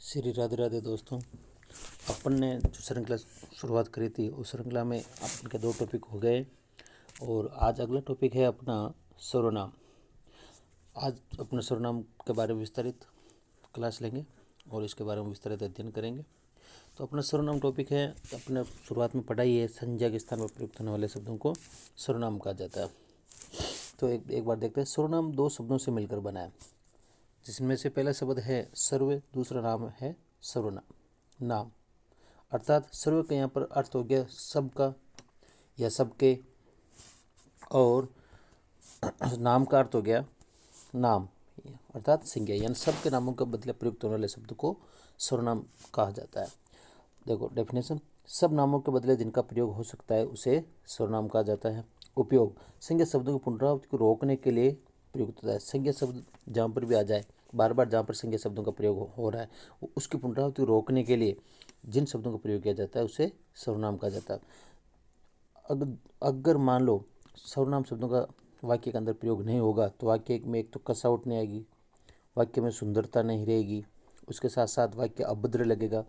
श्री राधे राधे दोस्तों। अपन ने जो श्रृंखला शुरुआत करी थी उस श्रृंखला में अपन के 2 टॉपिक हो गए और आज अगला टॉपिक है अपना सर्वनाम। आज अपने सर्वनाम के बारे में विस्तारित क्लास लेंगे और इसके बारे में विस्तारित अध्ययन करेंगे। तो अपना सर्वनाम टॉपिक है, अपने शुरुआत में पढ़ाई है, संज्ञा के स्थान पर प्रयुक्त होने वाले शब्दों को सर्वनाम कहा जाता है। तो एक बार देखते हैं। सर्वनाम 2 शब्दों से मिलकर बना है, जिसमें से पहला शब्द है सर्व, दूसरा नाम है सर्वनाम। नाम अर्थात सर्व का यहाँ पर अर्थ हो गया सबका या सबके, और नाम का अर्थ हो गया नाम अर्थात संज्ञा, यानी सबके नामों के बदले प्रयुक्त होने वाले शब्द को सर्वनाम कहा जाता है। देखो डेफिनेशन, सब नामों के बदले जिनका प्रयोग हो सकता है उसे सर्वनाम कहा जाता है। उपयोग, संज्ञा शब्दों की पुनरावृत्ति को रोकने के लिए प्रयुक्त होता है। संज्ञा शब्द जहाँ पर भी आ जाए, बार बार जहाँ पर संज्ञा शब्दों का प्रयोग हो रहा है, उसकी पुनरावृत्ति को रोकने के लिए जिन शब्दों का प्रयोग किया जाता है उसे सर्वनाम कहा जाता है। अगर मान लो सर्वनाम शब्दों का वाक्य के अंदर प्रयोग नहीं होगा तो वाक्य में एक तो कसावट नहीं आएगी, वाक्य में सुंदरता नहीं रहेगी, उसके साथ साथ वाक्य अभद्र लगेगा।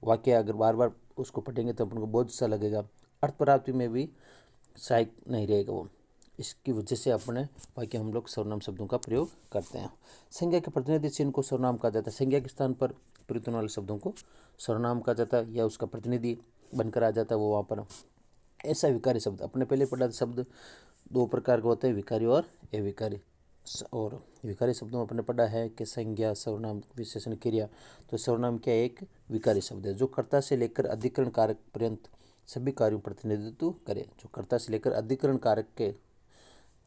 वाक्य अगर बार बार उसको पढ़ेंगे तो अपन को बोझ सा लगेगा। अर्थ प्राप्ति में भी सहायक नहीं रहेगा वो। इसकी वजह से अपने वाक्य हम लोग सर्वनाम शब्दों का प्रयोग करते हैं। संज्ञा के प्रतिनिधि चिन्ह को सर्वनाम कहा जाता है। संज्ञा के स्थान पर प्रयुक्त होने वाले शब्दों को सर्वनाम कहा जाता है या उसका प्रतिनिधि बनकर आ जाता है वो वहाँ पर। ऐसा विकारी शब्द, अपने पहले पढ़ा था, शब्द 2 प्रकार के होते हैं, विकारी और अविकारी। और विकारी शब्दों में अपने पढ़ा है कि संज्ञा, सर्वनाम, विशेषण, क्रिया। तो सर्वनाम क्या एक विकारी शब्द है जो कर्ता से लेकर अधिकरण कारक पर्यंत सभी कार्यों प्रतिनिधित्व करे। जो कर्ता से लेकर अधिकरण कारक के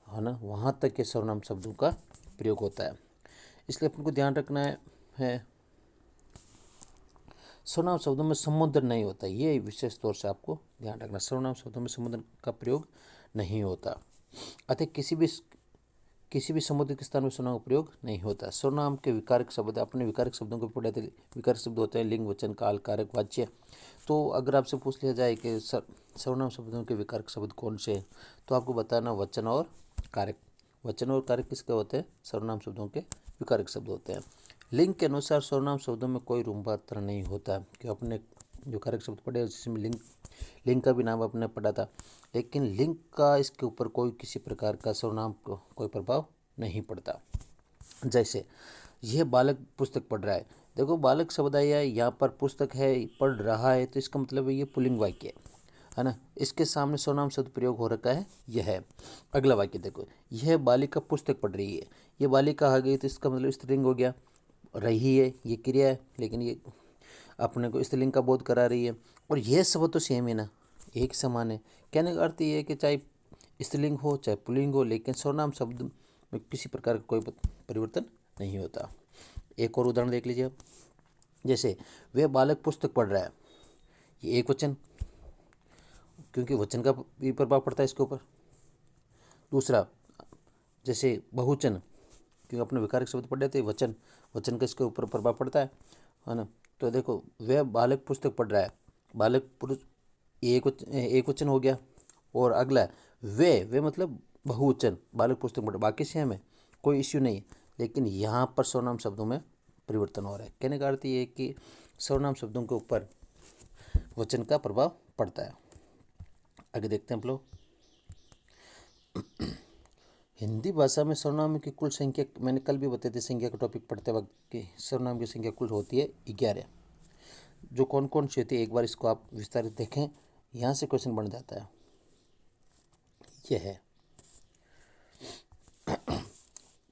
है ना, वहाँ तक के सर्वनाम शब्दों का प्रयोग होता है। इसलिए अपन को ध्यान रखना है सर्वनाम शब्दों में संबोधन नहीं होता। ये विशेष तौर से आपको ध्यान रखना, सर्वनाम शब्दों में संबोधन का प्रयोग नहीं होता। अतः किसी भी संबोधन के स्थान में सर्वनाम का प्रयोग नहीं होता। सर्वनाम के विकारक शब्द, अपने विकारक शब्दों को पढ़े थे। विकारक शब्द होते हैं लिंग, वचन, काल, कारक, वाच्य। तो अगर आपसे पूछ लिया जाए कि सर्वनाम शब्दों के विकारक शब्द कौन से हैं, तो आपको बताना वचन और कारक। वचन और कारक किसके होते हैं? सर्वनाम शब्दों के विकारक शब्द होते हैं। लिंग के अनुसार सर्वनाम शब्दों में कोई रूपांतर नहीं होता, कि अपने जो कारक शब्द पढ़े जिसमें लिंग का भी नाम आपने पढ़ा था, लेकिन लिंग का इसके ऊपर कोई किसी प्रकार का सर्वनाम को कोई प्रभाव नहीं पड़ता। जैसे यह बालक पुस्तक पढ़ रहा है, देखो बालक शब्द आया है, यहाँ पर पुस्तक है, पढ़ रहा है, तो इसका मतलब है ये पुल्लिंग वाक्य है ना। इसके सामने सर्वनाम शब्द प्रयोग हो रखा है यह है। अगला वाक्य देखो, यह बालिका पुस्तक पढ़ रही है, ये बालिका आ गई तो इसका मतलब स्त्रीलिंग हो गया। रही है ये क्रिया है, लेकिन ये अपने को स्त्रीलिंग का बोध करा रही है। और यह शब्द तो सेम है ना, एक समान है। कहने का अर्थ ये है कि चाहे स्त्रीलिंग हो चाहे पुल्लिंग हो, लेकिन सर्वनाम शब्द में किसी प्रकार का कोई परिवर्तन नहीं होता। एक और उदाहरण देख लीजिए आप। जैसे वह बालक पुस्तक पढ़ रहा है, ये एक वचन, क्योंकि वचन का भी प्रभाव पड़ता है इसके ऊपर। दूसरा जैसे बहुवचन, क्योंकि अपने विकारक शब्द पढ़ रहे थे, वचन का इसके ऊपर प्रभाव पड़ता है ना। तो देखो वह बालक पुस्तक पढ़ रहा है, बालक पुरुष एक वचन हो गया। और अगला वे मतलब बहुवचन, बालक पुस्तक पढ़, बाकी सेम है, कोई इश्यू नहीं। लेकिन यहाँ पर सर्वनाम शब्दों में परिवर्तन हो रहा है। कहने का अर्थ ये है कि सर्वनाम शब्दों के ऊपर वचन का प्रभाव पड़ता है। आगे देखते हैं हम लोग। हिंदी भाषा में सर्वनाम की कुल संख्या, मैंने कल भी बताई थी संख्या का टॉपिक पढ़ते वक्त कि सर्वनाम की संख्या कुल होती है 11। जो कौन कौन सी होती है एक बार इसको आप विस्तारित देखें, यहाँ से क्वेश्चन बन जाता है। यह है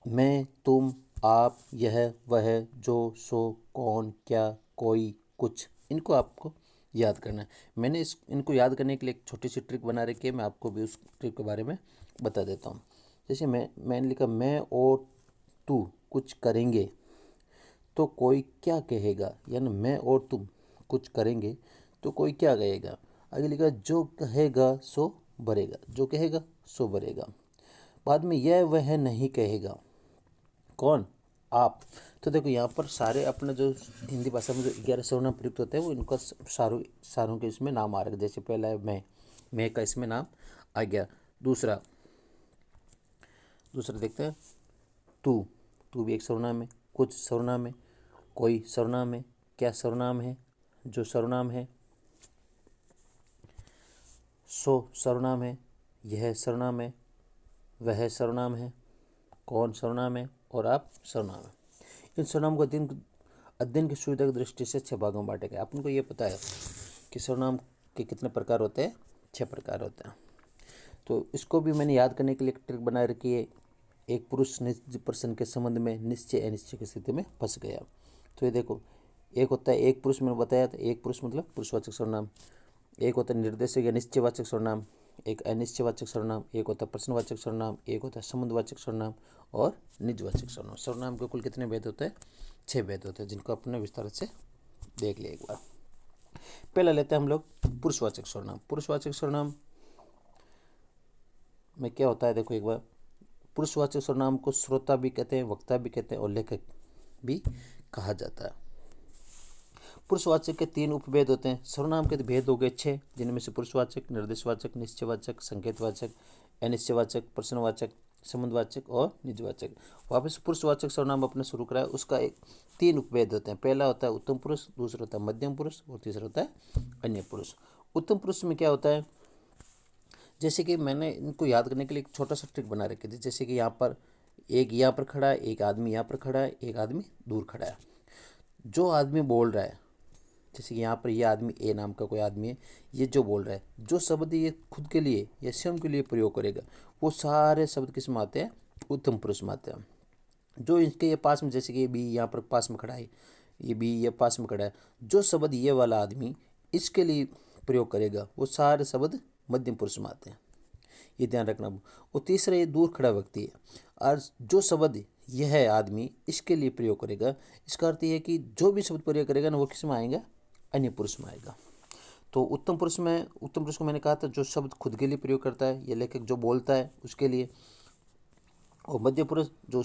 मैं, तुम, आप, यह, वह, जो, सो, कौन, क्या, कोई, कुछ। इनको आपको याद करना है। मैंने इनको याद करने के लिए एक छोटी सी ट्रिक बना रखी है, मैं आपको भी उस ट्रिक के बारे में बता देता हूँ। जैसे मैंने लिखा मैं और तू कुछ करेंगे तो कोई क्या कहेगा, यानी मैं और तुम कुछ करेंगे तो कोई क्या कहेगा। आगे लिखा जो कहेगा सो भरेगा, जो कहेगा सो भरेगा। बाद में यह वह नहीं कहेगा, कौन? आप। तो देखो यहाँ पर सारे अपने जो हिंदी भाषा में जो 11 सर्वनाम प्रयुक्त होते हैं वो इनका सारों के इसमें नाम आ रहे। जैसे पहला है मैं का इसमें नाम आ गया। दूसरा देखते हैं तू भी एक सर्वनाम है, कुछ सर्वनाम है, कोई सर्वनाम है, क्या सर्वनाम है, जो सर्वनाम है, सो सर्वनाम है, यह सर्वनाम है, वह सर्वनाम है, कौन सर्वनाम है और आप सर्वनाम है। इन सर्वनाम को अध्ययन की सुविधा की दृष्टि से 6 भागों में बांटे गए। अपन को ये पता है कि सर्वनाम के कितने प्रकार होते हैं, 6 प्रकार होते हैं। तो इसको भी मैंने याद करने के लिए एक ट्रिक बना रखी है। एक पुरुष निश्चय प्रश्न के संबंध में निश्चय अनिश्चय की स्थिति में फंस गया। तो ये देखो, एक होता है एक पुरुष, मैंने बताया था, एक पुरुष मतलब पुरुषवाचक सर्वनाम। एक होता है निर्देशक या निश्चयवाचक सर्वनाम, एक अनिश्चयवाचक सर्वनाम, एक होता है प्रश्नवाचक सर्वनाम, एक होता है संबंधवाचक सर्वनाम और निजवाचक सर्वनाम। सर्वनाम के कुल कितने भेद होते हैं? 6 भेद होते हैं, जिनको अपने विस्तार से देख लिया एक बार। पहला लेते हैं हम लोग पुरुषवाचक सर्वनाम। पुरुषवाचक सर्वनाम में क्या होता है, देखो एक बार। पुरुषवाचक सर्वनाम को श्रोता भी कहते हैं, वक्ता भी कहते हैं और लेखक भी कहा जाता है। पुरुषवाचक के 3 उपभेद होते हैं। सर्वनाम के भेद हो गए 6, जिनमें से पुरुषवाचक, निर्देशवाचक, निश्चयवाचक, संकेतवाचक, अनिश्चयवाचक, प्रश्नवाचक, संबंधवाचक और निजवाचक। वापस पुरुषवाचक सर्वनाम अपने शुरू करा है, उसका 3 उपभेद होते हैं। पहला होता है उत्तम पुरुष, दूसरा होता है मध्यम पुरुष और तीसरा होता है अन्य पुरुष। उत्तम पुरुष में क्या होता है, जैसे कि मैंने इनको याद करने के लिए एक छोटा सा ट्रिक बना रखी थी। जैसे कि यहाँ पर खड़ा है, एक आदमी यहाँ पर खड़ा है, एक आदमी दूर खड़ा है। जो आदमी बोल रहा है, जैसे कि यहाँ पर ये आदमी, ए नाम का कोई आदमी है, ये जो बोल रहा है, जो शब्द ये खुद के लिए या स्वयं के लिए प्रयोग करेगा, वो सारे शब्द किस में आते हैं? उत्तम पुरुष में आते हैं। जो इसके ये पास में, जैसे कि बी यहाँ पर पास में खड़ा है, ये बी ये पास में खड़ा है, जो शब्द ये वाला आदमी इसके लिए प्रयोग करेगा, वो सारे शब्द मध्यम पुरुष में आते हैं। ये ध्यान रखना। और तीसरा, ये दूर खड़ा व्यक्ति है, और जो शब्द यह आदमी इसके लिए प्रयोग करेगा, इसका अर्थ यह है कि जो भी शब्द प्रयोग करेगा ना, वो किस में आएगा? अन्य पुरुष में आएगा। तो उत्तम पुरुष को मैंने कहा था, जो शब्द खुद के लिए प्रयोग करता है, ये लेखक जो बोलता है उसके लिए। और मध्य पुरुष जो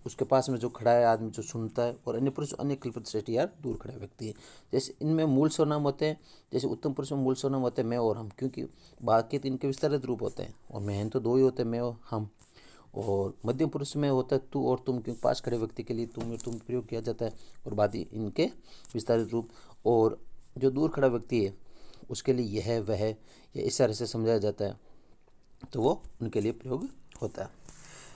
उसके पास में जो खड़ा है आदमी, जो सुनता है। और अन्य पुरुष अन्य कल्पित श्रेष्ठी यार दूर खड़ा व्यक्ति है। जैसे इनमें मूल सर्वनाम होते हैं, जैसे उत्तम पुरुष में मूल सर्वनाम होते हैं मैं और हम, क्योंकि बाकी तो इनके विस्तारित रूप होते हैं, और मैं तो 2 ही होते हैं, मैं और हम। और मध्यम पुरुष में होता है तू और तुम, क्योंकि पास खड़े व्यक्ति के लिए तुम और तुम प्रयोग किया जाता है, और बाकी इनके विस्तारित रूप। और जो दूर खड़ा व्यक्ति है उसके लिए यह वह या इस तरह से समझाया जाता है, तो वो उनके लिए प्रयोग होता है।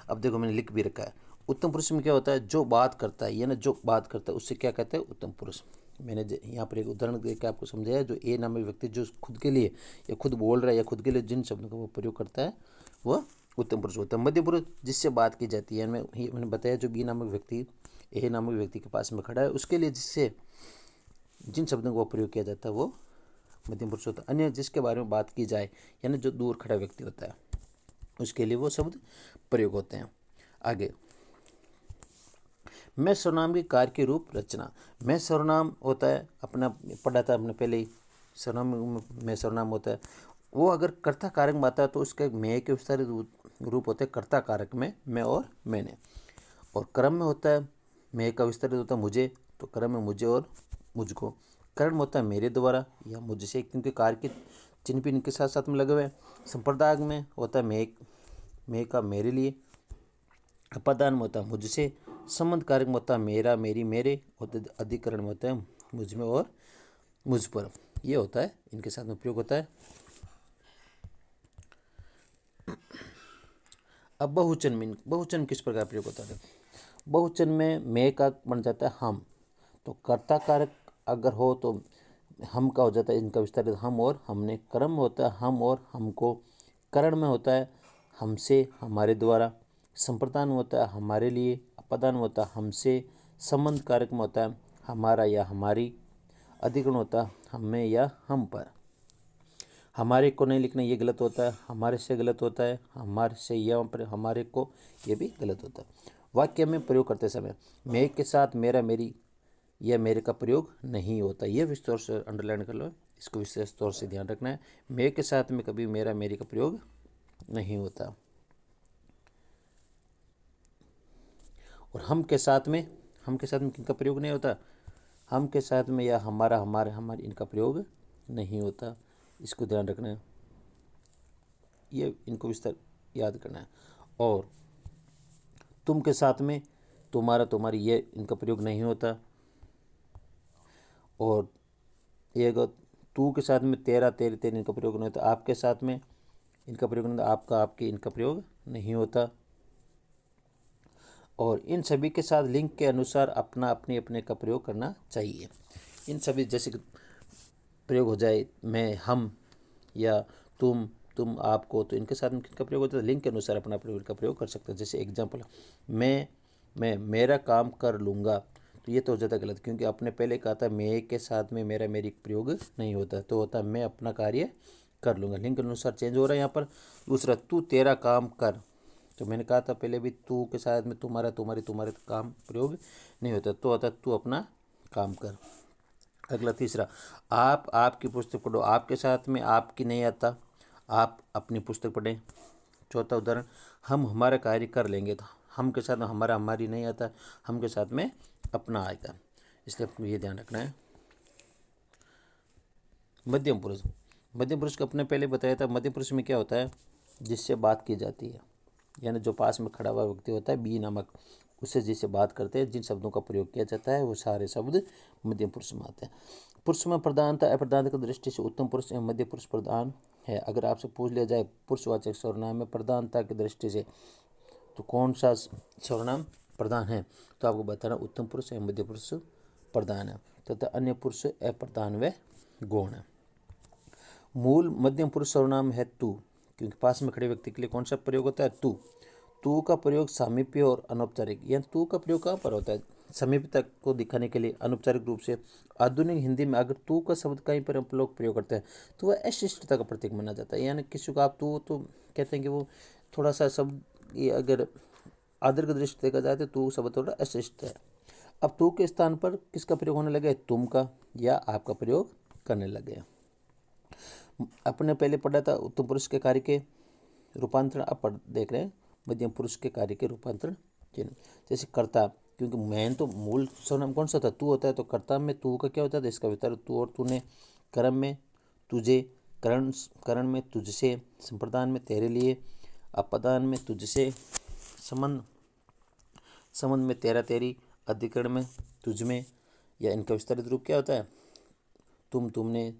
अब देखो मैंने लिख भी रखा है, उत्तम पुरुष में क्या होता है? जो बात करता है, या ना जो बात करता है उससे क्या कहते हैं? उत्तम पुरुष। मैंने यहाँ पर एक उदाहरण देकर आपको समझाया, जो ए नामक व्यक्ति जो खुद के लिए या खुद बोल रहा है या खुद के लिए जिन शब्दों का वो प्रयोग करता है, वह उत्तम पुरुष होता है। मध्य पुरुष जिससे बात की जाती है, मैंने बताया जो बी नामक व्यक्ति ए नामक व्यक्ति के पास में खड़ा है, उसके लिए जिससे जिन शब्दों का प्रयोग किया जाता है वो मध्यम पुरुष होता है। अन्य जिसके बारे में बात की जाए, यानी जो दूर खड़ा व्यक्ति होता है, उसके लिए वो शब्द प्रयोग होते हैं। आगे, मैं सर्वनाम की कार्य के रूप रचना। मैं सर्वनाम होता है, अपना पढ़ा था अपने पहले ही, सर्वनाम में सर्वनाम होता है, वो अगर कर्ता कारक में आता है तो उसके मैं के विस्तारित रूप होते हैं कर्ता कारक में मैं और मैंने। और क्रम में होता है मैं का विस्तारित होता है मुझे, तो क्रम में मुझे और मुझको। करण में होता है मेरे द्वारा या मुझसे, क्योंकि कार्य के चिन्ह भी इनके साथ साथ में लगे हुए हैं। संप्रदाय में होता है मैं का मेरे लिए। अपदान में होता है मुझसे। संबंध कारक में होता है मेरा मेरी मेरे। और अधिकरण में होता है मुझ में और मुझ पर। ये होता है, इनके साथ में उपयोग होता है। अब बहुवचन किस प्रकार प्रयोग होता है? बहुवचन में मैं का बन जाता है हम, तो कर्ता कारक अगर हो तो हम का हो जाता है, इनका विस्तारित हम और हमने। क्रम में होता है हम और हमको। करण में होता है हमसे हमारे द्वारा। संप्रदान में होता है हमारे लिए। अपदान में होता है हमसे। संबंध कारक में होता है हमारा या हमारी। अधिकरण होता है हमें या हम पर। हमारे को नहीं लिखना, ये गलत होता है। हमारे से गलत होता है। हमारे से या हमारे को, ये भी गलत होता है। वाक्य में प्रयोग करते समय मैं के साथ मेरा मेरी या मेरे का प्रयोग नहीं होता। ये विस्तार से अंडरलाइन कर लो, इसको विशेष तौर से ध्यान रखना है। मैं के साथ में कभी मेरा मेरी का प्रयोग नहीं होता। और हम के साथ में किनका प्रयोग नहीं होता? हम के साथ में या हमारा हमारे हमारे इनका प्रयोग नहीं होता। इसको ध्यान रखना है, ये इनको विस्तार याद करना है। और तुम के साथ में तुम्हारा तुम्हारी, ये इनका प्रयोग नहीं होता। और ये अगर तू के साथ में तेरा, तेरे, तेरे इनका प्रयोग नहीं होता, आपके साथ में इनका प्रयोग नहीं होता, आपका, आपके इनका प्रयोग नहीं होता। और इन सभी के साथ लिंग के अनुसार अपना अपने अपने का प्रयोग करना चाहिए। इन सभी जैसे कि प्रयोग हो जाए मैं, हम या तुम, आपको, तो इनके साथ में किनका प्रयोग होता है, लिंग के अनुसार अपना प्रयोग का प्रयोग कर सकते हैं। जैसे एग्जाम्पल, मैं मेरा काम कर लूँगा, तो ये तो हो जाता गलत, क्योंकि आपने पहले कहा था मैं के साथ में मेरा मेरी प्रयोग नहीं होता, तो होता मैं अपना कार्य कर लूँगा, लिंग के अनुसार चेंज हो रहा है यहाँ पर। दूसरा, तू तेरा काम कर, तो मैंने कहा था पहले भी तू के साथ में तुम्हारा, तुम्हारी, तुम्हारे काम प्रयोग नहीं होता, तो होता तू अपना काम कर। अगला तीसरा, आप आपकी पुस्तक पढ़ो, आपके साथ में आपकी नहीं आता, आप अपनी पुस्तक पढ़ें। चौथा उदाहरण, हम हमारा कार्य कर लेंगे, तो हम के साथ में हमारा, हमारी नहीं आता, हम के साथ में अपना आएगा, इसलिए आपको ये ध्यान रखना है। मध्यम पुरुष, मध्यम पुरुष को अपने पहले बताया था, मध्यम पुरुष में क्या होता है, जिससे बात की जाती है, यानी जो पास में खड़ा हुआ व्यक्ति होता है, बी नामक, उससे जिससे बात करते हैं, जिन शब्दों का प्रयोग किया जाता है, वो सारे शब्द मध्यम पुरुष में आते हैं। पुरुष में प्रधानता अप्रधानता की दृष्टि से उत्तम पुरुष एवं मध्य पुरुष प्रधान है। अगर आपसे पूछ लिया जाए पुरुषवाचक सर्वनाम में प्रधानता की दृष्टि से तो कौन सा सर्वनाम प्रधान है, तो आपको बताना उत्तम पुरुष एवं मध्य पुरुष प्रधान है, तथा अन्य पुरुष अप्रधान व गौण है। मूल मध्यम पुरुष सर्वनाम है तू, क्योंकि पास में खड़े व्यक्ति के लिए कौन सा प्रयोग होता है, तू। तू का प्रयोग सामीप्य और अनौपचारिक, यानी तू का प्रयोग कहाँ पर होता है, समीपता को दिखाने के लिए, अनौपचारिक रूप से। आधुनिक हिंदी में अगर तू का शब्द कहीं पर हम लोग प्रयोग करते हैं तो वह अशिष्टता का प्रतीक माना जाता है, यानी किसी को आप तू, तो कहते हैं कि वो थोड़ा सा शब्द, ये अगर आदर की दृष्टि देखा जाए तो तू शब्द थोड़ा अशिष्ट है। अब तू के स्थान पर किसका प्रयोग होने लगे, तुम का या आपका प्रयोग करने लगे। अपने पहले पढ़ा था उत्तम पुरुष के कार्य के रूपांतरण, अब पढ़ देख रहे हैं मध्यम पुरुष के कार्य के रूपांतरण चिन्ह। जैसे कर्ता, क्योंकि मैन तो मूल सर्वनाम कौन सा था, तू होता है, तो कर्ता में तू का क्या होता है, इसका विस्तार तू और तूने। कर्म में तुझे, करण में तुझसे, संप्रदान में तेरे लिए, अपदान में तुझसे, संबंध में तेरा तेरी, अधिकरण में तुझ में, या इनका विस्तारित रूप क्या होता है, तुम, तुमने,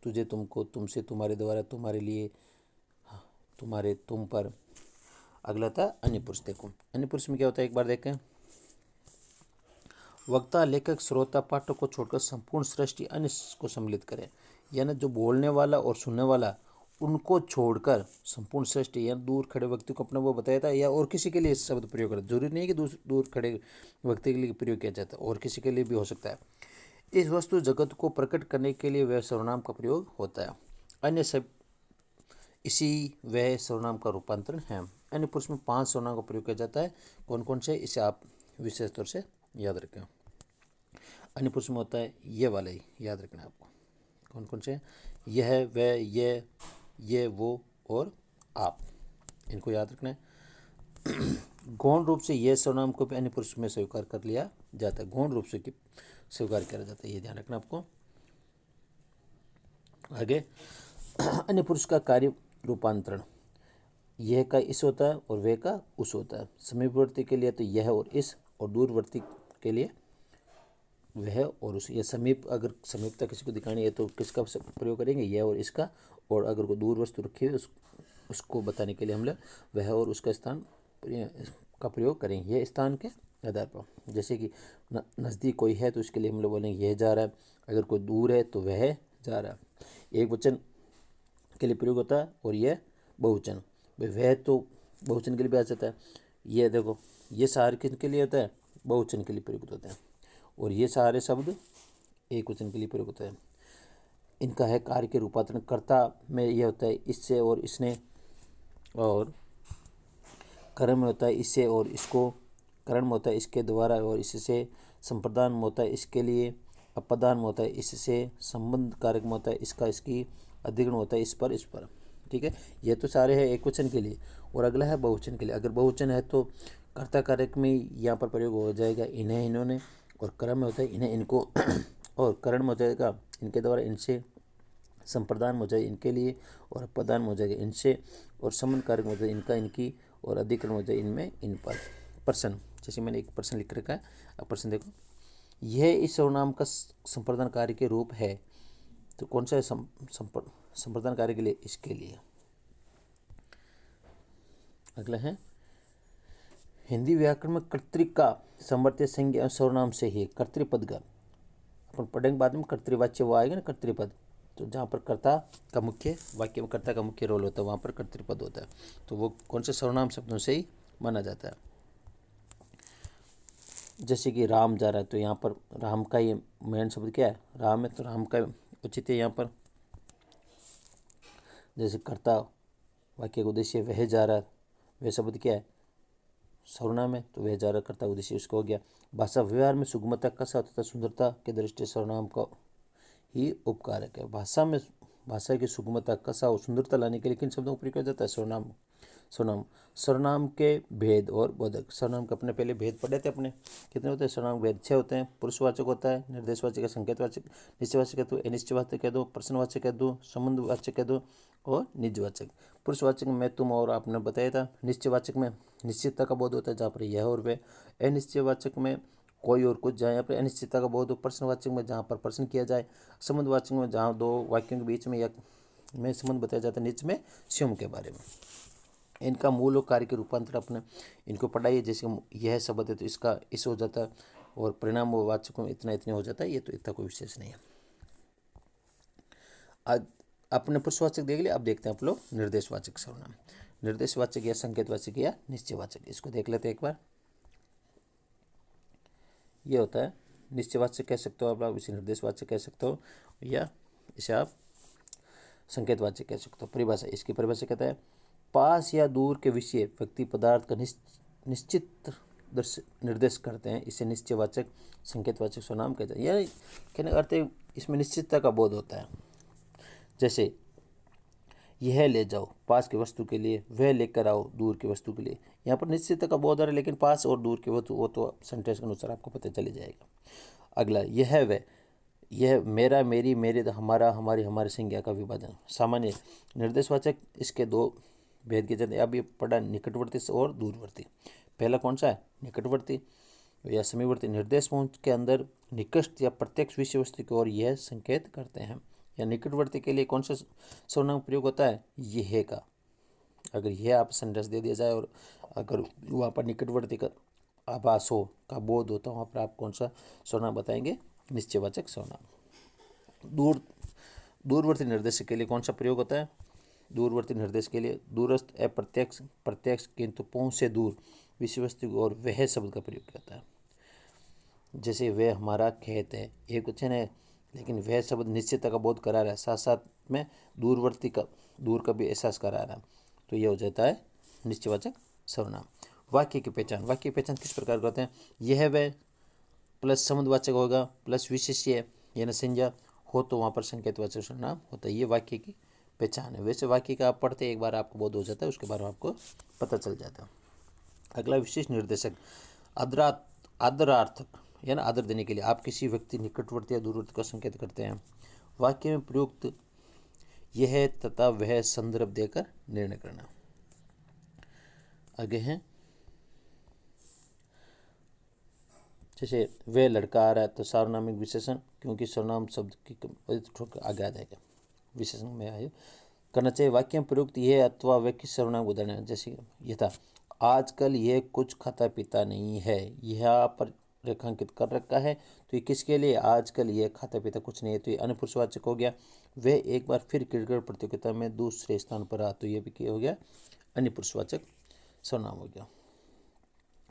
तुझे, तुमको, तुमसे, तुम्हारे द्वारा, तुम्हारे लिए, तुम्हारे, तुम पर। अगला था अन्य पुरुष। देखो अन्य पुरुष में क्या होता है, एक बार देखें। वक्ता, लेखक, श्रोता, पाठक को छोड़कर संपूर्ण सृष्टि अन्य को सम्मिलित करें, यानी जो बोलने वाला और सुनने वाला, उनको छोड़कर संपूर्ण सृष्टि, यानी दूर खड़े व्यक्ति को अपना वो बताया था, या और किसी के लिए शब्द प्रयोग करें, जरूरी नहीं है कि दूर खड़े व्यक्ति के लिए प्रयोग किया जाता है, और किसी के लिए भी हो सकता है। इस वस्तु जगत को प्रकट करने के लिए वह सर्वनाम का प्रयोग होता है। अन्य सब इसी वह सर्वनाम का रूपांतरण है। अन्य पुरुष में 5 सर्वनाम का प्रयोग किया जाता है, कौन कौन से, इसे आप विशेष तौर से याद रखें। अन्य पुरुष में होता है ये वाला ही याद रखना है आपको, कौन कौन से, यह, वह, ये वो और आप, इनको याद रखना है। गौण रूप से यह सर्वनाम को भी अन्य पुरुष में स्वीकार कर लिया जाता है, गौण रूप से स्वीकार किया जाता है, ये ध्यान रखना आपको। आगे अन्य पुरुष का कार्य रूपांतरण, यह का इस होता है और वे का उस होता है। समीपवर्ती के लिए तो यह और इस, और दूरवर्ती के लिए वह और उस। यह समीप, अगर समीपता किसी को दिखानी है तो किसका प्रयोग करेंगे, यह और इसका, और अगर कोई दूर वस्तु रखी है उसको बताने के लिए हम लोग वह और उसका स्थान का प्रयोग करेंगे, यह स्थान के आधार पर। जैसे कि नज़दीक कोई है तो उसके लिए हम लोग बोलेंगे यह जा रहा है, अगर कोई दूर है तो वह जा रहा है। एक वचन के लिए प्रयोग होता है, और यह बहुवचन, वह तो बहुवचन के लिए भी आ जाता है। ये देखो, ये सारे किसके लिए होता है, बहुवचन के लिए प्रयुक्त होते हैं, और ये सारे शब्द एक वचन के लिए प्रयोग होता है। इनका है कार्य के रूपांतरण। कर्ता में यह होता है इससे और इसने, और कर्म में होता है इससे और इसको, करण में होता है इसके द्वारा और इससे, संप्रदान में होता है इसके लिए, अपदान में होता है इससे, संबंध कारक में होता है इसका इसकी, अधिकरण होता है इस पर। ठीक है, ये तो सारे हैं एक वचन के लिए, और अगला है बहुवचन के लिए। अगर बहुवचन है तो कर्ता कारक में यहाँ पर प्रयोग हो जाएगा इन्हें, इन्होंने, और कर्म में होता है इन्हें, इनको, और करण में हो जाएगा इनके द्वारा, इनसे, संप्रदान में हो जाएगा इनके लिए, और अपदान में हो जाएगा इनसे, और संबंध कारक में हो जाएगा इनका, इनकी, और अधिकरण हो जाए इनमें, इन पर। प्रश्न, जैसे मैंने एक प्रश्न लिख रखा है, अब प्रश्न देखो। यह इस सर्वनाम का संप्रदान कार्य के रूप है। तो कौन सा है संप्रदान कार्य के लिए? इसके लिए। अगला है हिंदी व्याकरण में कर्तृ का समर्थ्य संज्ञा और सर्वनाम से ही कर्तृपद का अपन पढ़ेंगे बाद में। कर्तृवाच्य वो आएगा ना, कर्तृपद। तो जहाँ पर कर्ता का मुख्य, वाक्य में कर्ता का मुख्य रोल होता है, वहाँ पर कर्तृपद होता है। तो वो कौन से सर्वनाम शब्दों से ही माना जाता है। जैसे कि राम जा रहा है, तो यहाँ पर राम का ये मेन शब्द क्या है? राम है, तो राम का उचित है यहाँ पर। जैसे कर्ता वाक्य का उद्देश्य वह जा रहा है, वह शब्द क्या है? सर्वनाम है, तो वह जा रहा कर्ता उद्देश्य उसका हो गया। भाषा व्यवहार में सुगमता का साथ तथा सुंदरता के दृष्टि सर्वनाम का ही उपकारक है। भाषा की सुगमता, कसा और सुंदरता लाने के लिए किन शब्दों का प्रयोग किया जाता है? सर्वनाम के भेद और बोधक। सर्वनाम के अपने पहले भेद पढ़े थे अपने, कितने होते हैं? सर्वनाम भेद 6 होते हैं। पुरुषवाचक होता है, निर्देशवाचक है, संकेतवाचक, निश्चयवाचक कह दो, अनिश्चयवाचक कह दो, प्रश्नवाचक कह दो, संबंधवाचक कह दो और निजवाचक। पुरुषवाचक में तुम और आपने बताया था। निश्चयवाचक में निश्चितता का बोध होता है, जहाँ पर यह और वे। अनिश्चयवाचक में कोई और कुछ, जहाँ पर अनिश्चितता का बोध हो। प्रश्नवाचक में जहाँ पर प्रश्न किया जाए। संबंधवाचक में जहाँ दो वाक्यों के बीच में या में संबंध बताया जाता है। निज में स्वयं के बारे में। इनका मूल और कार्य के रूपांतर अपने इनको पढ़ाइए। जैसे यह शब्द है तो इसका इस हो जाता है, और परिणाम व वाचक में इतना इतने हो जाता है। ये तो इतना कोई विशेष नहीं है। आज अपने पुरुषवाचक देख लिया, अब देखते हैं आप लोग निर्देशवाचक सर्वनाम। निर्देशवाचक या संकेतवाचक या निश्चयवाचक, इसको देख लेते हैं एक बार। ये होता है निश्चयवाचक कह सकते हो आप लोग, इसे निर्देशवाचक कह सकते हो, या इसे आप संकेतवाचक कह सकते हो। परिभाषा, इसकी परिभाषा कहता है पास या दूर के विषय, व्यक्ति, पदार्थ का निश्चित निर्देश करते हैं। इसे निश्चयवाचक संकेतवाचक सर्वनाम कहते हैं। यह कहने का अर्थ है इसमें निश्चितता का बोध होता है। जैसे यह ले जाओ पास की वस्तु के लिए, वह लेकर आओ दूर की वस्तु के लिए। यहाँ पर निश्चितता का बोध आ रहा है, लेकिन पास और दूर की वो तो सेंटेंस के अनुसार आपको पता चल जाएगा। अगला यह वह, यह मेरा, मेरी, मेरे, हमारा, हमारी, हमारे संज्ञा का विभाजन। सामान्य निर्देशवाचक, इसके दो भेद किए जाते हैं। अब ये पढ़ा निकटवर्ती और दूरवर्ती। पहला कौन सा है? निकटवर्ती या समीपवर्ती। निर्देश पहुँच के अंदर निकट या प्रत्यक्ष विषय वस्तु की ओर यह संकेत करते हैं। या निकटवर्ती के लिए कौन सा सर्वनाम प्रयोग होता है? यह का। अगर यह आप सेंटेंस दे दिया जाए और अगर वहाँ पर निकटवर्ती का आभास हो, का बोध होता है, वहाँ पर आप कौन सा सर्वनाम बताएंगे? निश्चयवाचक सर्वनाम। दूरवर्ती निर्देश के लिए कौन सा प्रयोग होता है? दूरवर्ती निर्देश के लिए दूरस्थ, अप्रत्यक्ष, प्रत्यक्ष, किंतु पहुँच से दूर विषय वस्तु और वह शब्द का प्रयोग किया जाता है। जैसे वह हमारा खेत है, एक वचन है, लेकिन वह शब्द निश्चितता का बोध करा रहा है, साथ साथ में दूरवर्ती का, दूर का भी एहसास करा रहा है। तो यह हो जाता है निश्चयवाचक सर्वनाम। वाक्य की पहचान, वाक्य की पहचान किस प्रकार करते हैं? यह वह प्लस संबंधवाचक होगा, प्लस विशेष्य यानी संज्ञा हो, तो वहाँ पर संकेतवाचक सर्वनाम होता है। ये वाक्य की पहचान है। वैसे वाक्य का आप पढ़ते एक बार आपको बोध हो जाता है, उसके बाद आपको पता चल जाता है। अगला विशेष निर्देशक, आदरार्थक यानी आदर देने के लिए आप किसी व्यक्ति, निकटवर्ती या दूरवर्ती का संकेत करते हैं। वाक्य में प्रयुक्त यह तथा वह संदर्भ देकर निर्णय करना। आगे हैं जैसे वह लड़का आ रहा है, तो सार्वनामिक विशेषण, क्योंकि सर्वनाम शब्द की आगे आ जाएगा, विशेषण में आए करना चाहिए। वाक्य में प्रयुक्त यह अथवा वह किस सर्वनाम उदाहरण है? जैसे यह था आजकल यह कुछ खाता पीता नहीं है, यह पर रेखांकित कर रखा है, तो ये किसके लिए? आजकल यह खाता पीता कुछ नहीं है, तो ये अनुपुरुषवाचक हो गया। वह एक बार फिर क्रिकेट प्रतियोगिता में दूसरे स्थान पर रहा, तो ये भी क्या हो गया? अनुपुरुषवाचक सर्वनाम हो गया।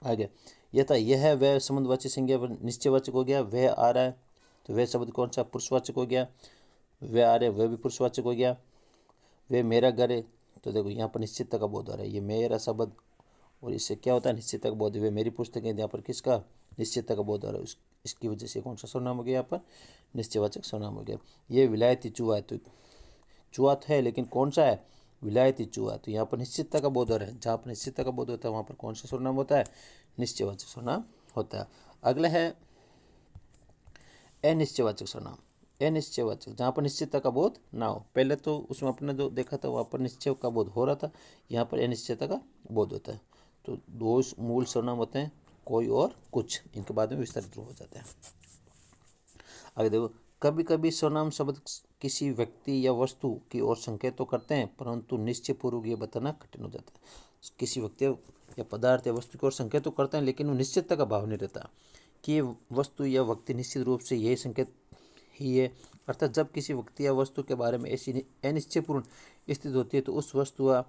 आगे यह था यह वह संबंधवाचक संज्ञा निश्चयवाचक हो गया। वह आ रहा है, तो वह शब्द कौन सा? पुरुषवाचक हो गया। वह आ रहे, वह भी पुरुषवाचक हो गया। वह मेरा घर है, तो देखो यहाँ पर निश्चितता का बोध आ रहा है, ये मेरा शब्द, और इससे क्या होता है? निश्चितता का बोध। वे मेरी पुस्तक है, यहाँ पर किसका? निश्चितता का बोध आ रहा है, इसकी वजह से कौन सा सर्वनाम हो गया? यहाँ पर निश्चयवाचक सर्वनाम हो गया। ये विलायती चूहा है, तो चूहा तो है, लेकिन कौन सा है? विलायती चूहा। तो यहाँ पर निश्चितता का बोध हो रहा है, जहाँ पर निश्चितता का बोध होता है वहाँ पर कौन सा सर्वनाम होता है? निश्चयवाचक सर्वनाम होता है। अगला है अनिश्चयवाचक सर्वनाम। अनिश्चयवाचक, जहाँ पर निश्चितता का बोध ना हो। पहले तो उसमें अपने जो देखा था वहाँ पर निश्चय का बोध हो रहा था, यहाँ पर अनिश्चयता का बोध होता है। तो दो मूल सर्वनाम होते हैं, कोई और कुछ, इनके बाद में विस्तारित हो जाते हैं। आगे देखो, कभी कभी सर्वनाम शब्द किसी व्यक्ति या वस्तु की ओर संकेत तो करते हैं, परंतु निश्चय पूर्वक ये बताना कठिन हो जाता है। किसी व्यक्ति या पदार्थ या वस्तु की ओर संकेत तो करते हैं, लेकिन वो निश्चितता का भाव नहीं रहता कि ये वस्तु या व्यक्ति निश्चित रूप से यही संकेत ही है। अर्थात जब किसी व्यक्ति या वस्तु के बारे में ऐसी अनिश्चयपूर्ण स्थिति होती है, तो उस वस्तु या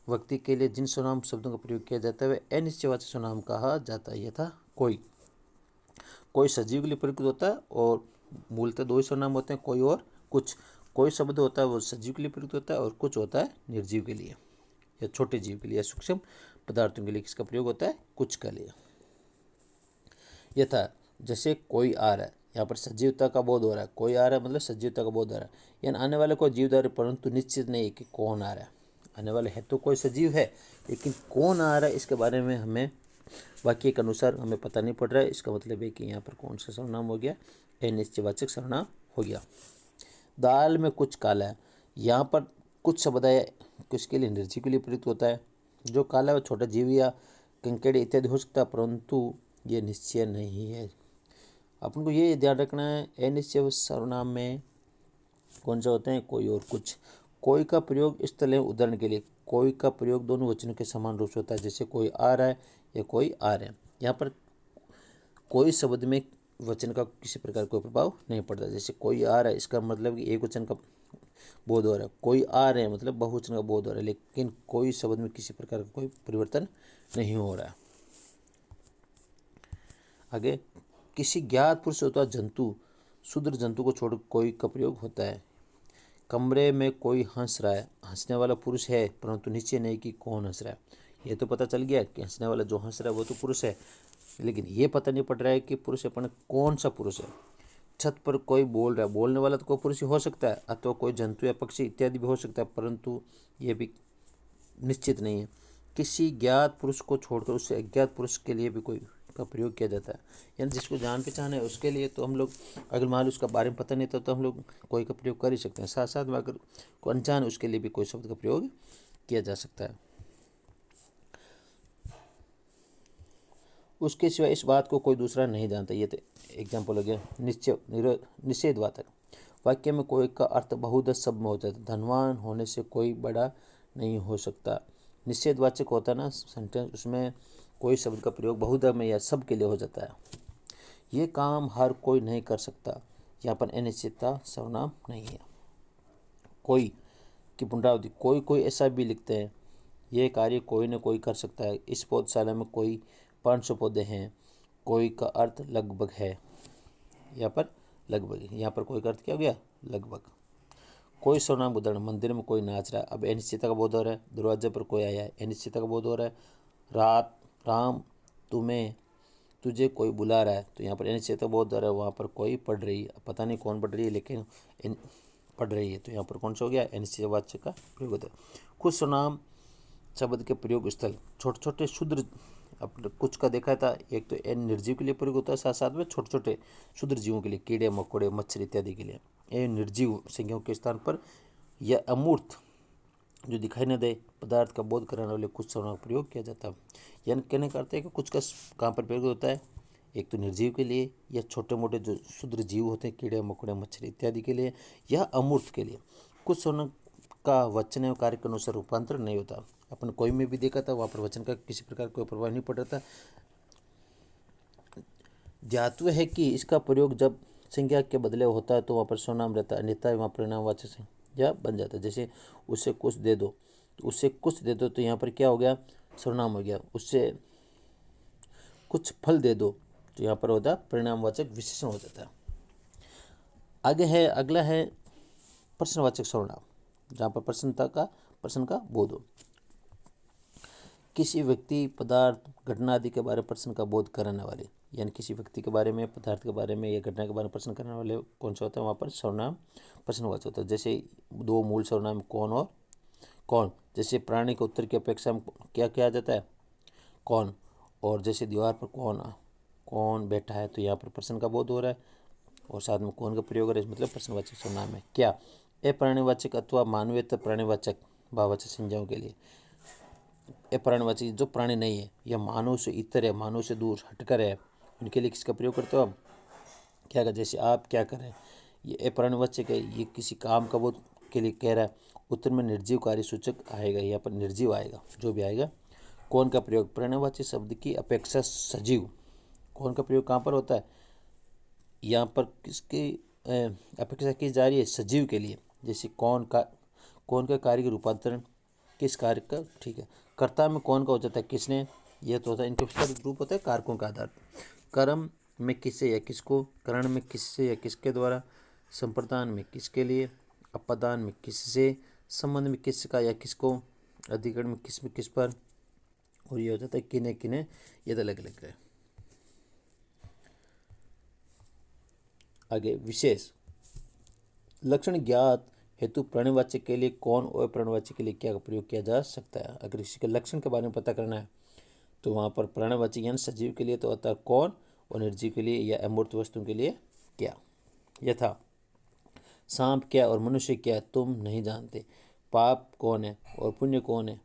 व्यक्ति के लिए जिन सर्वनाम शब्दों का प्रयोग किया जाता है वह अनिश्चयवाची सर्वनाम कहा जाता है। यथा कोई सजीव के लिए प्रयुक्त होता है, और मूलतः दो ही सर्वनाम होते हैं, कोई और कुछ। कोई शब्द होता है वो सजीव के लिए प्रयुक्त होता है, और कुछ होता है निर्जीव के लिए या छोटे जीव के लिए या सूक्ष्म पदार्थों के लिए। किसका प्रयोग होता है? कुछ के लिए। यथा जैसे कोई आ रहा है, यहाँ पर सजीवता का बोध हो रहा है। कोई आ रहा है मतलब सजीवता का बोध हो रहा है, यानी आने वाले कोई जीवदार, परंतु निश्चित नहीं है कि कौन आ रहा है। आने वाले है तो कोई सजीव है, लेकिन कौन आ रहा है इसके बारे में हमें वाक्य के अनुसार हमें पता नहीं पड़ रहा है। इसका मतलब है कि यहाँ पर कौन सा सर्वनाम हो गया? अनिश्चयवाचक सर्वनाम हो गया। दाल में कुछ काला है, यहाँ पर कुछ शब्द है किसके लिए? निर्जीव के लिए प्रयुक्त होता है। जो काला है वो छोटा जीव या कंकड़ इत्यादि हो सकता है, परंतु ये निश्चय नहीं है। अपन को ये ध्यान रखना है, अनिश्चय सर्वनाम में कौन सा होते हैं? कोई और कुछ। कोई का प्रयोग इस तरह, उदाहरण के लिए कोई का प्रयोग दोनों वचनों के समान रूप से होता है, जैसे कोई आ रहा है या कोई आ रहे हैं। यहाँ पर कोई शब्द में वचन का किसी प्रकार कोई प्रभाव नहीं पड़ता। जैसे कोई आ रहा है, इसका मतलब कि एक वचन का बोध हो रहा है। कोई आ रहे हैं मतलब बहुवचन का बोध हो रहा है, लेकिन कोई शब्द में किसी प्रकार का कोई परिवर्तन नहीं हो रहा है। आगे, किसी ज्ञात पुरुष अथवा जंतु, शूद्र जंतु को छोड़ कोई का प्रयोग होता है। कमरे में कोई हंस रहा है, हंसने वाला पुरुष है, परंतु निश्चय नहीं कि कौन हंस रहा है। ये तो पता चल गया कि हंसने वाला जो हंस रहा है वो तो पुरुष है, लेकिन ये पता नहीं पड़ रहा है कि पुरुष अपन कौन सा पुरुष है। छत पर कोई बोल रहा है, बोलने वाला तो कोई पुरुष ही हो सकता है, अथवा कोई जंतु या पक्षी इत्यादि भी हो सकता है, परंतु ये भी निश्चित नहीं है। किसी ज्ञात पुरुष को छोड़कर उससे अज्ञात पुरुष के लिए भी कोई का प्रयोग किया जाता है। यानी जिसको जान पहचान है उसके लिए तो हम लोग, अगर मान लो उसका बारे में पता नहीं था तो हम लोग कोई का प्रयोग कर ही सकते हैं। साथ साथ में अगर कोई अनजान है उसके लिए भी कोई शब्द का प्रयोग किया जा सकता है। उसके सिवाय इस बात को कोई दूसरा नहीं जानता। ये तो एग्जाम्पल हो गया निषेधवाचक। वाक्य में कोई का अर्थ बहुदस शब्द में होता है। धनवान होने से कोई बड़ा नहीं हो सकता। निषेधवाचक होता है ना सेंटेंस, उसमें कोई शब्द का प्रयोग बहुधा में या सब के लिए हो जाता है। ये काम हर कोई नहीं कर सकता, यहाँ पर अनिश्चितता सर्वनाम नहीं है। कोई की पुनरावृत्ति, कोई कोई ऐसा भी लिखते हैं। यह कार्य कोई न कोई कर सकता है। इस पौधशाला में कोई 500 पौधे हैं। कोई का अर्थ लगभग है, यहाँ पर लगभग, यहाँ पर कोई का अर्थ क्या हो गया? लगभग। कोई सर्वनाम उदाहरण, मंदिर में कोई नाच रहा है, अब अनिश्चितता का बोध हो रहा है। दरवाजे पर कोई आया है, अनिश्चितता का बोध हो रहा है। राम तुझे कोई बुला रहा है, तो यहाँ पर अनिश्चितता बोध हो रहा है। वहाँ पर कोई पढ़ रही है, पता नहीं कौन पढ़ रही है, लेकिन पढ़ रही है, तो यहाँ पर कौन सा हो गया? अनिश्चितवाचक का प्रयोग होता है। कुछ सर्वनाम शब्द के प्रयोग स्थल, छोटे छोटे क्षुद्र, अब कुछ का देखा था, एक तो निर्जीव के लिए प्रयोग होता है, साथ साथ में छोटे छोटे क्षुद्र जीवों के लिए, कीड़े मकोड़े मच्छर इत्यादि के लिए। ये निर्जीव संज्ञाओं के स्थान पर या अमूर्त जो दिखाई न दे पदार्थ का बोध कराने वाले कुछ सर्वनाम का प्रयोग किया जाता है। यानी कहने का अर्थ है कि कुछ का कहाँ पर प्रयोग होता है? एक तो निर्जीव के लिए, या छोटे मोटे जो क्षुद्र जीव होते हैं, कीड़े मकोड़े मच्छर इत्यादि के लिए, या अमूर्त के लिए। कुछ सर्वनाम का वचन एवं कार्य के अनुसार रूपांतर नहीं होता। अपन कोई में भी देखा था, वहाँ पर वचन का किसी प्रकार कोई प्रभाव नहीं पड़ रहा था। ध्यात्व है कि इसका प्रयोग जब संज्ञा के बदले होता है तो वहाँ पर सर्वनाम रहता है, अन्यथा वहाँ परिणामवाचक संज्ञा बन जाता है। जैसे उससे कुछ दे दो, तो उससे कुछ दे दो, तो यहाँ पर क्या हो गया? सर्वनाम हो गया। उससे कुछ फल दे दो, तो यहाँ पर होता है परिणामवाचक विशेषण हो जाता है। अगला है प्रश्नवाचक सर्वनाम, जहाँ पर प्रश्न का बोध हो। किसी व्यक्ति, पदार्थ, घटना आदि के बारे में प्रश्न का बोध कराने वाले, यानी किसी व्यक्ति के बारे में, पदार्थ के बारे में या घटना के बारे में प्रश्न करने वाले कौन सा होता है? वहाँ पर सर्वनाम प्रश्नवाचक होता है। जैसे दो मूल सर्वनाम कौन और कौन। जैसे प्राणी के उत्तर की अपेक्षा में क्या किया जाता है? कौन। और जैसे दीवार पर कौन बैठा है, तो यहाँ पर प्रश्न का बोध हो रहा है, और साथ में कौन का प्रयोग हो रहा है, मतलब प्रश्नवाचक सर्वनाम है। क्या? अप्राणीवाचक अथवा मानवीयत प्राणीवाचक भाववाचक संज्ञाओं के लिए। अप्राणीवाचक जो प्राणी नहीं है, या मानव से इतर है, मानव से दूर हटकर है, उनके लिए किसका प्रयोग करते हो आप? क्या कर, जैसे आप क्या करें, ये अप्राणवाचक है, ये किसी काम का बोध के लिए कह रहा है। उत्तर में निर्जीव कार्य सूचक आएगा, यहाँ पर निर्जीव आएगा, जो भी आएगा। कौन का प्रयोग, प्राणवाची शब्द की अपेक्षा सजीव। कौन का प्रयोग कहाँ पर होता है, यहाँ पर किसकी अपेक्षा की जा रही है, सजीव के लिए। जैसे कौन का कार्य का रूपांतरण किस कार्य का, ठीक है। कर्ता में कौन का हो जाता है, किसने, यह तो होता है। इनके विस्तारित रूप होता है कारकों का आधार। कर्म में किससे या किसको, करण में किससे या किसके द्वारा, संप्रदान में किसके लिए, अपदान में किससे, संबंध में किसका या किसको, अधिकरण में किस पर, और ये हो जाता है किने किने, ये तो अलग अलग है। आगे विशेष लक्षण ज्ञात हेतु प्राणवाच्य के लिए कौन और प्राणवाच्य के लिए क्या का प्रयोग किया जा सकता है। अगर इसी के लक्षण के बारे में पता करना है तो वहाँ पर प्राणवाच्य यानी सजीव के लिए तो होता है कौन, और निर्जीव के लिए या अमूर्त वस्तु के लिए क्या। यथा सांप क्या और मनुष्य क्या तुम नहीं जानते। पाप कौन है और पुण्य कौन है।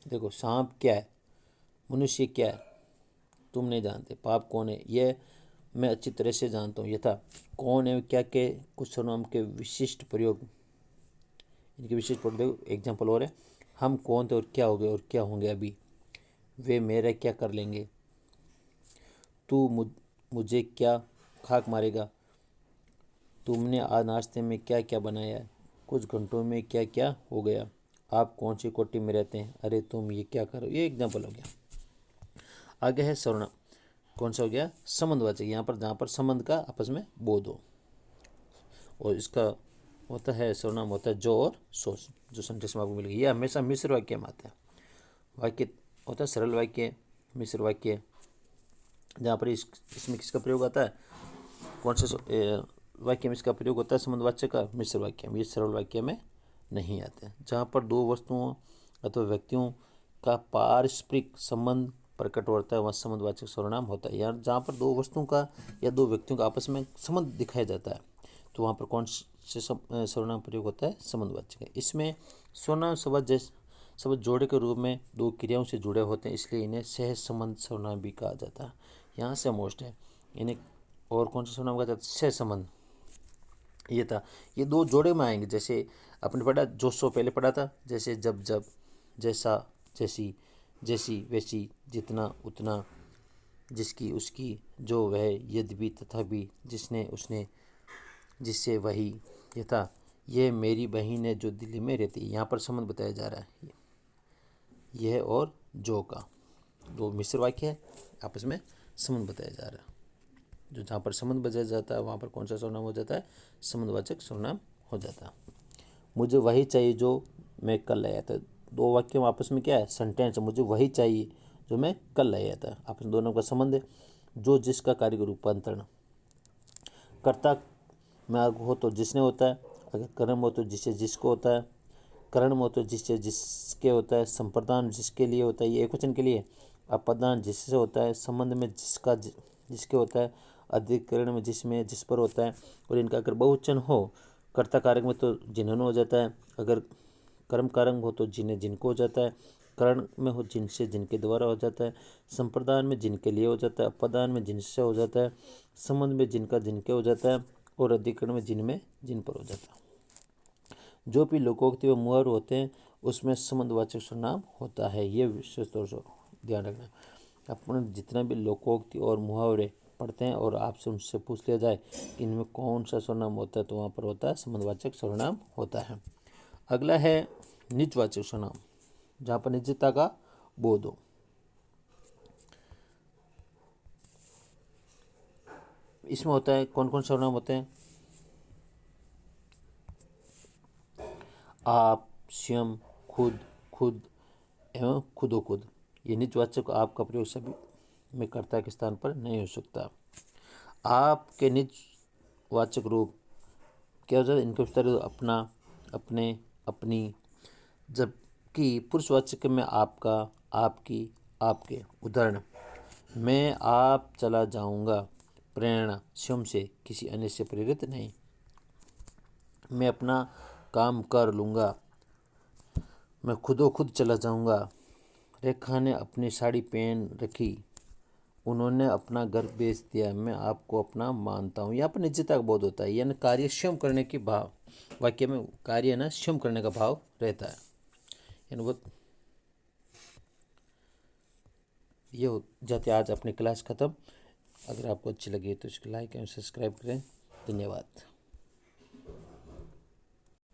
देखो, सांप क्या है, मनुष्य क्या है, तुम नहीं जानते। पाप कौन है, यह मैं अच्छी तरह से जानता हूँ। यथा कौन है क्या के कुछ सर्वनाम के विशिष्ट प्रयोग, इनके विशिष्ट प्रयोग। एग्जाम्पल और है, हम कौन थे और क्या हो गए और क्या होंगे अभी। वे मेरा क्या कर लेंगे। तू मुझे क्या खाक मारेगा। तुमने आज नाश्ते में क्या क्या बनाया है। कुछ घंटों में क्या क्या हो गया। आप कौन सी कोठी में रहते हैं। अरे तुम ये क्या करो। ये एग्जाम्पल हो गया। आगे है सर्वनाम, कौन सा हो गया, संबंधवाचक। यहाँ पर जहाँ पर संबंध का आपस में बोध हो, और इसका होता है सर्वनाम होता है जो और सो, जो सेंटेंस में आपको मिल गया। ये हमेशा मिश्र वाक्य में आता है। वाक्य होता है सरल वाक्य, मिश्र वाक्य। जहाँ पर इसमें किसका प्रयोग आता है, कौन से वाक्य में इसका प्रयोग होता है, संबंधवाचक का, मिश्र वाक्य में। ये सरल वाक्य में नहीं आते हैं। जहाँ पर दो वस्तुओं अथवा व्यक्तियों का पारस्परिक संबंध प्रकट होता है वह संबंधवाचक सर्वनाम होता है। यार जहाँ पर दो वस्तुओं का या दो व्यक्तियों का आपस में संबंध दिखाया जाता है तो वहाँ पर कौन से सर्वनाम प्रयोग होता है, संबंधवाचक है। इसमें सर्वनाम शब्द जोड़े के रूप में दो क्रियाओं से जुड़े होते हैं, इसलिए इन्हें सह संबंध सर्वनाम भी कहा जाता है। यहाँ से मोस्ट है इन्हें। और कौन सा सर्वनाम कहा जाता है, सह संबंध। ये था, ये दो जोड़े में आएंगे। जैसे आपने पढ़ा, जो सो पहले पढ़ा था, जैसे जब जब, जैसा जैसी, जैसी वैसी, जितना उतना, जिसकी उसकी, जो वह, यद्यपि तथा भी, जिसने उसने, जिससे वही। यथा यह मेरी बहन है जो दिल्ली में रहती है। यहाँ पर संबंध बताया जा रहा है यह और जो का, दो मिश्र वाक्य है, आपस में संबंध बताया जा रहा है। जो जहाँ पर संबंध बताया जाता है वहाँ पर कौन सा सर्वनाम हो जाता है, संबंधवाचक सर्वनाम हो जाता है। मुझे वही चाहिए जो मैं कल लाया था। दो वाक्यों में आपस में क्या है, सेंटेंस। मुझे वही चाहिए जो मैं कल लाया था, आपस में दोनों का संबंध है। जो जिसका कार्य का रूपांतरण, कर्ता में हो तो जिसने होता है, अगर कर्म हो तो जिससे जिसको होता है, करण में हो तो जिससे जिसके होता है, संप्रदान जिसके लिए होता है, ये एक वचन के लिए। अपदान जिससे होता है, संबंध में जिसका जिसके होता है, अधिकरण में जिसमें जिस पर होता है। और इनका अगर बहुवचन हो, कर्ता कारक में तो जिन्होंने हो जाता है, अगर कर्म कारक हो तो जिन्हें जिनको हो जाता है, करण में हो जिनसे जिनके द्वारा हो जाता है, संप्रदान में जिनके लिए हो जाता है, अपदान में जिनसे हो जाता है, संबंध में जिनका जिनके हो जाता है, और अधिकरण में जिन पर हो जाता है। जो भी लोकोक्ति व मुहावरे होते हैं उसमें संबंधवाचक सर्वनाम होता है। ये विशेष तौर से ध्यान रखना। अपन जितना भी लोकोक्ति और मुहावरे पढ़ते हैं और आपसे उनसे पूछ लिया जाए कि इनमें कौन सा सर्वनाम होता है तो वहाँ पर होता है संबंधवाचक सर्वनाम होता है। अगला है निजवाचक सर्वनाम, जहाँ पर निजता का बोध हो। इसमें होता है कौन कौन सर्वनाम होते हैं, आप, स्वयं, खुद, खुद एवं खुदो खुद। ये निजवाचक आपका प्रयोग सभी में कर्ता के स्थान पर नहीं हो सकता। आपके निजवाचक रूप क्या हो जाता है, इनके विस्तार अपना, अपने, अपनी। जबकि पुरुषवाचक में आपका, आपकी, आपके। उदाहरण, मैं आप चला जाऊंगा, प्रेरणा स्वयं से, किसी अन्य से प्रेरित नहीं। मैं अपना काम कर लूँगा, मैं खुदो खुद चला जाऊंगा। रेखा ने अपनी साड़ी पहन रखी, उन्होंने अपना घर बेच दिया, मैं आपको अपना मानता हूँ। यहाँ पर निश्चितता का बोध होता है, यानी कार्य स्वयं करने की भाव। वाक्य में कार्य ना स्वयं करने का भाव रहता है। यानी वो ये हो जाती है आज अपनी क्लास ख़त्म। अगर आपको अच्छी लगी तो इसको लाइक एंड सब्सक्राइब करें। धन्यवाद।